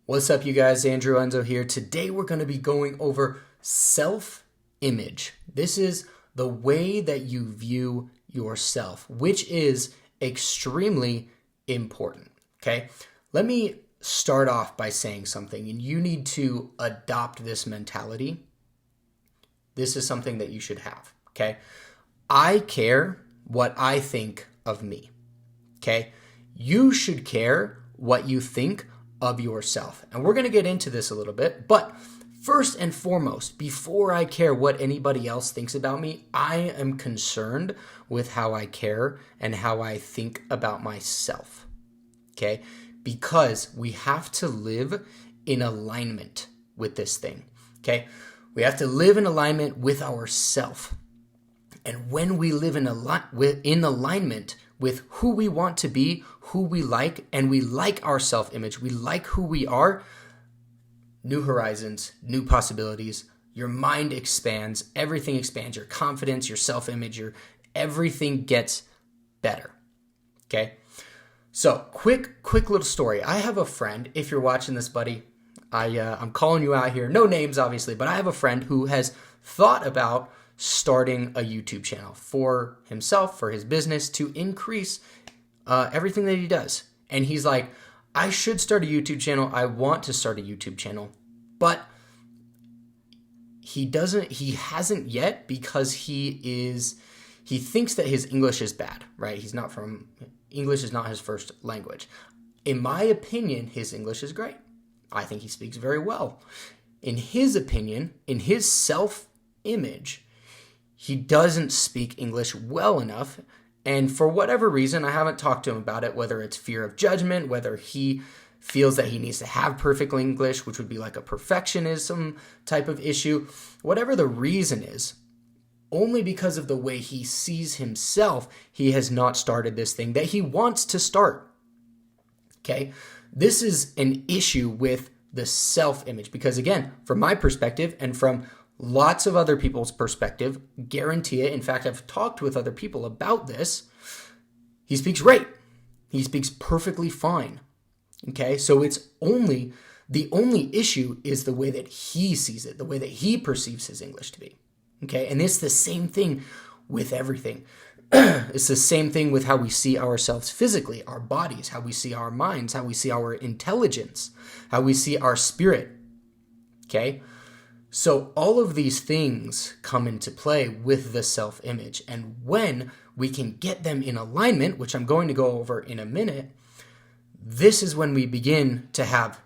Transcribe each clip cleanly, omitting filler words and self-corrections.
What's up, you guys? Andrew Enzo here. Today we're going to be going over self-image. This is the way that you view yourself, which is extremely important. Okay? Let me start off by saying something, and you need to adopt this mentality. This is something that you should have. Okay? I care what I think of me. Okay? You should care what you think of yourself. And we're going to get into this a little bit, but first and foremost, before I care what anybody else thinks about me, I am concerned with how I care and how I think about myself. Okay? Because we have to live in alignment with this thing. Okay? We have to live in alignment with ourself. And when we live in alignment with who we want to be, who we like, and we like our self-image, we like who we are, new horizons, new possibilities, your mind expands, everything expands, your confidence, your self-image, everything gets better. Okay? So, quick little story. I have a friend, if you're watching this, buddy, I'm calling you out here, no names obviously, but I have a friend who has thought about starting a YouTube channel for himself, for his business, to increase everything that he does. And he's like, I should start a YouTube channel. I want to start a YouTube channel. But he hasn't yet because he thinks that his English is bad, right? English is not his first language. In my opinion, his English is great. I think he speaks very well. In his opinion, in his self-image, he doesn't speak English well enough, and for whatever reason, I haven't talked to him about it, whether it's fear of judgment, whether he feels that he needs to have perfect English, which would be like a perfectionism type of issue. Whatever the reason is, only because of the way he sees himself, he has not started this thing that he wants to start. Okay? This is an issue with the self-image because, again, from my perspective and from lots of other people's perspective, guarantee it. In fact, I've talked with other people about this. He speaks great. He speaks perfectly fine. Okay, so the only issue is the way that he sees it, the way that he perceives his English to be. Okay, and it's the same thing with everything. It's the same thing with how we see ourselves physically, our bodies, how we see our minds, how we see our intelligence, how we see our spirit. Okay? So all of these things come into play with the self-image. And when we can get them in alignment, which I'm going to go over in a minute, this is when we begin to have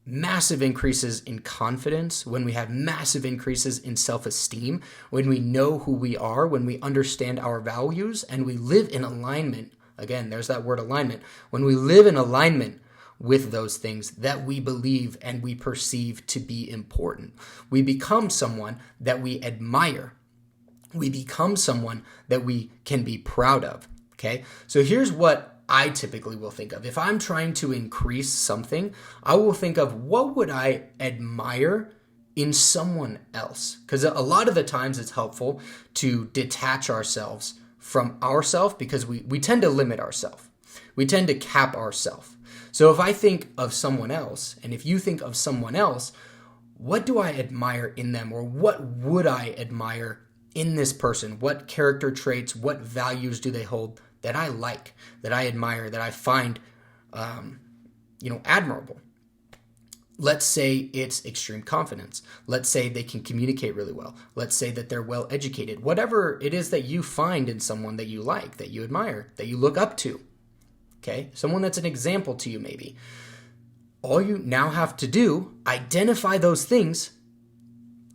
massive increases in confidence, when we have massive increases in self-esteem, when we know who we are, when we understand our values, and we live in alignment. Again, there's that word alignment. When we live in alignment with those things that we believe and we perceive to be important, we become someone that we admire. We become someone that we can be proud of. Okay? So here's what I typically will think of. If I'm trying to increase something, I will think of what would I admire in someone else? Because a lot of the times it's helpful to detach ourselves from ourselves because we tend to limit ourselves. We tend to cap ourselves. So if I think of someone else, and if you think of someone else, what do I admire in them? Or what would I admire in this person? What character traits, what values do they hold that I like, that I admire, that I find admirable? Let's say it's extreme confidence. Let's say they can communicate really well. Let's say that they're well educated. Whatever it is that you find in someone that you like, that you admire, that you look up to. Okay, someone that's an example to you maybe. All you now have to do, identify those things.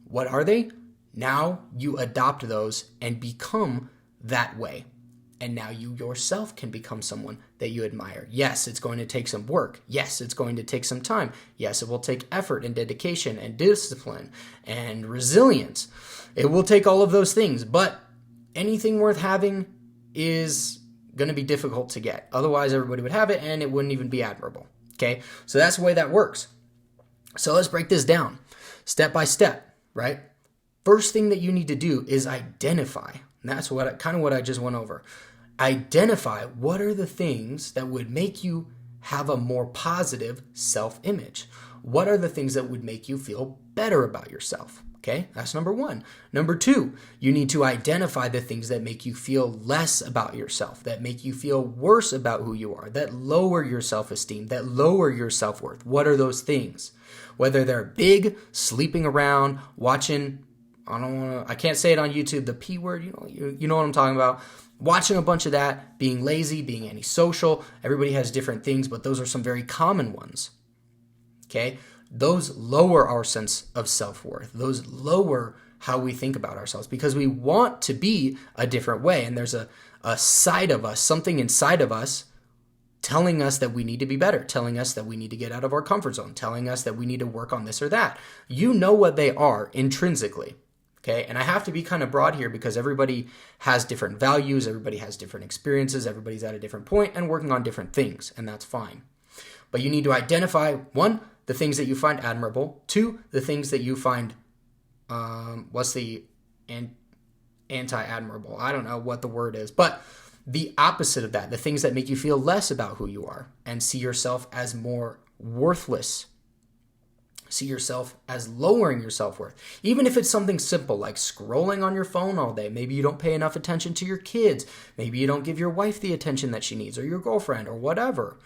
What are they? Now you adopt those and become that way. And now you yourself can become someone that you admire. Yes, it's going to take some work. Yes, it's going to take some time. Yes, it will take effort and dedication and discipline and resilience. It will take all of those things, but anything worth having is going to be difficult to get. Otherwise, everybody would have it and it wouldn't even be admirable. Okay? So that's the way that works. So let's break this down step by step, right? First thing that you need to do is identify. And that's what I just went over. Identify what are the things that would make you have a more positive self-image. what are the things that would make you feel better about yourself? Okay, that's number one. Number two, you need to identify the things that make you feel less about yourself, that make you feel worse about who you are, that lower your self-esteem, that lower your self-worth. What are those things? Whether they're big, sleeping around, watching, I can't say it on YouTube, the P word, you know what I'm talking about. Watching a bunch of that, being lazy, being antisocial. Everybody has different things, but those are some very common ones. Okay? Those lower our sense of self-worth. Those lower how we think about ourselves because we want to be a different way. And there's a side of us, something inside of us telling us that we need to be better, telling us that we need to get out of our comfort zone, telling us that we need to work on this or that. You know what they are intrinsically. Okay, and I have to be kind of broad here because everybody has different values, everybody has different experiences, everybody's at a different point and working on different things, and that's fine. But you need to identify, one, the things that you find admirable, two, the things that you find, anti-admirable? I don't know what the word is, but the opposite of that, the things that make you feel less about who you are and see yourself as more worthless. See yourself as lowering your self-worth. Even if it's something simple like scrolling on your phone all day. Maybe you don't pay enough attention to your kids. Maybe you don't give your wife the attention that she needs or your girlfriend or whatever.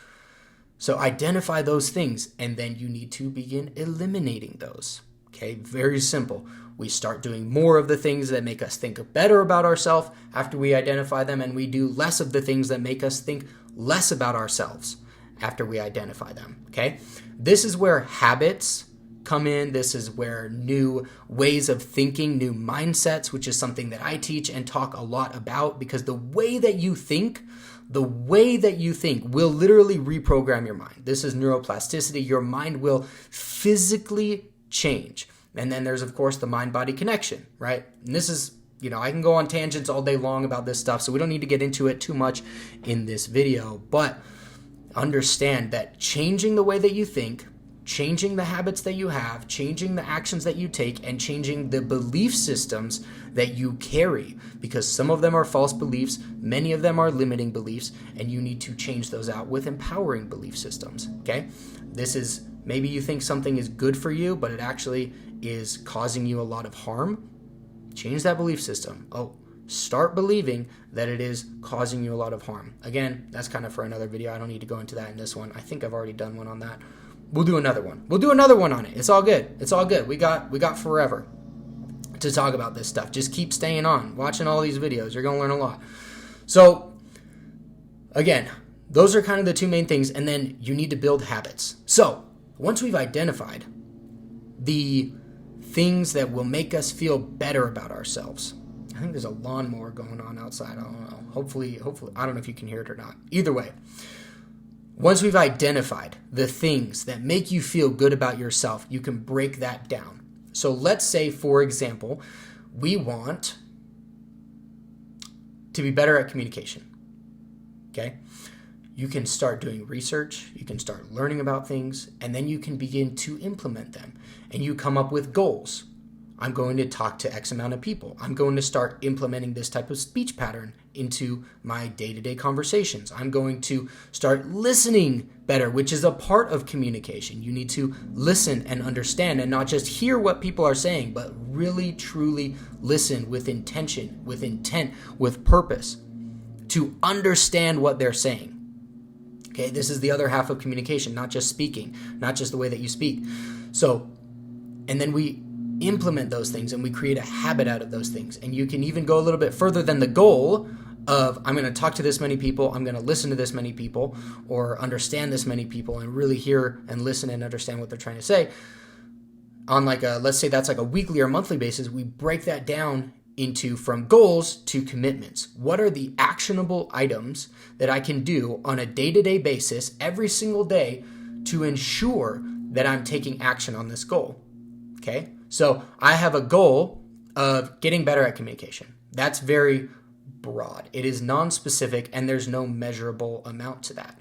So identify those things and then you need to begin eliminating those. Okay, very simple. We start doing more of the things that make us think better about ourselves after we identify them, and we do less of the things that make us think less about ourselves after we identify them. Okay, this is where habits come in. This is where new ways of thinking, new mindsets, which is something that I teach and talk a lot about, because the way that you think will literally reprogram your mind. This is neuroplasticity. Your mind will physically change. And then there's, of course, the mind-body connection, right? And this is, I can go on tangents all day long about this stuff, so we don't need to get into it too much in this video, but understand that changing the way that you think, changing the habits that you have, changing the actions that you take, and changing the belief systems that you carry, because some of them are false beliefs, many of them are limiting beliefs, and you need to change those out with empowering belief systems, okay? This is, maybe you think something is good for you, but it actually is causing you a lot of harm. Change that belief system. Start believing that it is causing you a lot of harm. Again, that's kind of for another video. I don't need to go into that in this one. I think I've already done one on that. We'll do another one. We'll do another one on it. It's all good. It's all good. We got forever to talk about this stuff. Just keep staying on, watching all these videos. You're going to learn a lot. So, again, those are kind of the two main things. And then you need to build habits. So, once we've identified the things that will make us feel better about ourselves. I think there's a lawnmower going on outside. I don't know. Hopefully, I don't know if you can hear it or not. Either way. Once we've identified the things that make you feel good about yourself, you can break that down. So let's say, for example, we want to be better at communication. Okay? You can start doing research, you can start learning about things, and then you can begin to implement them. And you come up with goals. I'm going to talk to X amount of people. I'm going to start implementing this type of speech pattern into my day-to-day conversations. I'm going to start listening better, which is a part of communication. You need to listen and understand and not just hear what people are saying, but really, truly listen with intention, with intent, with purpose to understand what they're saying. Okay, this is the other half of communication, not just speaking, not just the way that you speak. So, and then we implement those things and we create a habit out of those things. And you can even go a little bit further than the goal of, I'm going to talk to this many people, I'm going to listen to this many people, or understand this many people and really hear and listen and understand what they're trying to say. On let's say that's like a weekly or monthly basis, we break that down into from goals to commitments. What are the actionable items that I can do on a day-to-day basis every single day to ensure that I'm taking action on this goal? Okay? So I have a goal of getting better at communication. That's very broad. It is non-specific and there's no measurable amount to that.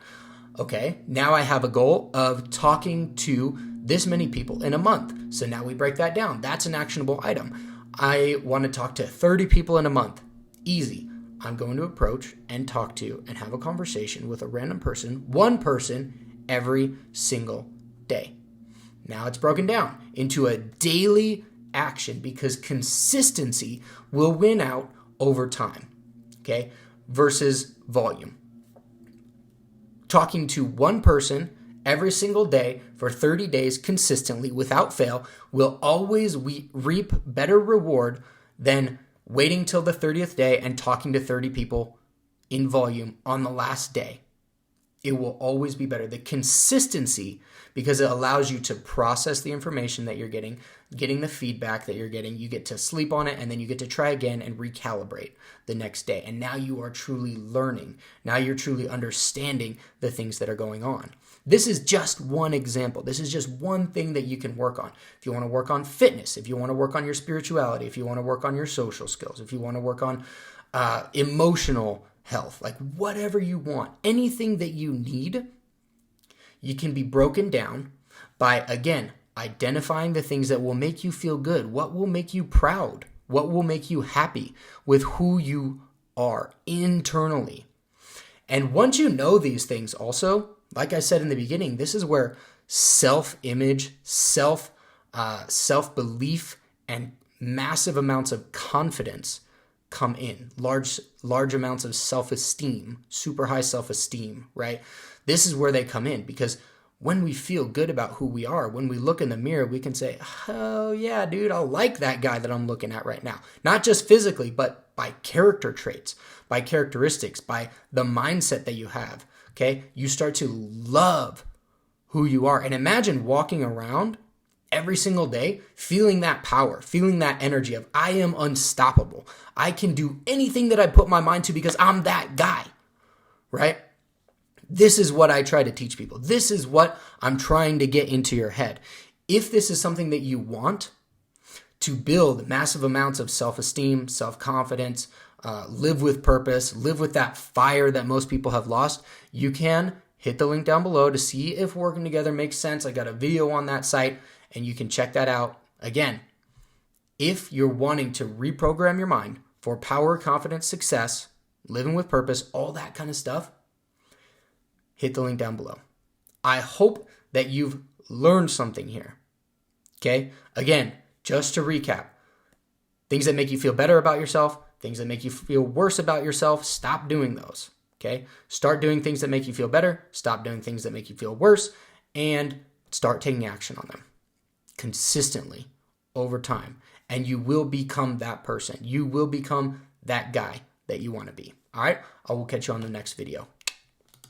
Okay, now I have a goal of talking to this many people in a month. So now we break that down. That's an actionable item. I want to talk to 30 people in a month. Easy. I'm going to approach and talk to and have a conversation with a random person, one person, every single day. Now it's broken down into a daily action because consistency will win out over time, okay, versus volume. Talking to one person every single day for 30 days consistently without fail will always reap better reward than waiting till the 30th day and talking to 30 people in volume on the last day. It will always be better. The consistency, because it allows you to process the information that you're getting the feedback that you're getting, you get to sleep on it, and then you get to try again and recalibrate the next day. And now you are truly learning. Now you're truly understanding the things that are going on. This is just one example. This is just one thing that you can work on. If you want to work on fitness, if you want to work on your spirituality, if you want to work on your social skills, if you want to work on emotional health, like whatever you want, anything that you need, you can be broken down by, again, identifying the things that will make you feel good, what will make you proud, what will make you happy with who you are internally. And once you know these things also, like I said in the beginning, this is where self-image, self-belief, and massive amounts of confidence come in. Large amounts of self-esteem, super high self-esteem, right? This is where they come in, because when we feel good about who we are, when we look in the mirror, we can say, oh yeah, dude, I like that guy that I'm looking at right now. Not just physically, but by character traits, by characteristics, by the mindset that you have. Okay, you start to love who you are. And imagine walking around every single day feeling that power, feeling that energy of I am unstoppable. I can do anything that I put my mind to because I'm that guy, right? This is what I try to teach people. This is what I'm trying to get into your head. If this is something that you want to build massive amounts of self-esteem, self-confidence, live with purpose, live with that fire that most people have lost, you can hit the link down below to see if working together makes sense. I got a video on that site and you can check that out. Again, if you're wanting to reprogram your mind for power, confidence, success, living with purpose, all that kind of stuff, hit the link down below. I hope that you've learned something here. Okay? Again, just to recap, things that make you feel better about yourself, things that make you feel worse about yourself, stop doing those, okay? Start doing things that make you feel better, stop doing things that make you feel worse, and start taking action on them consistently over time. And you will become that person. You will become that guy that you want to be, all right? I will catch you on the next video.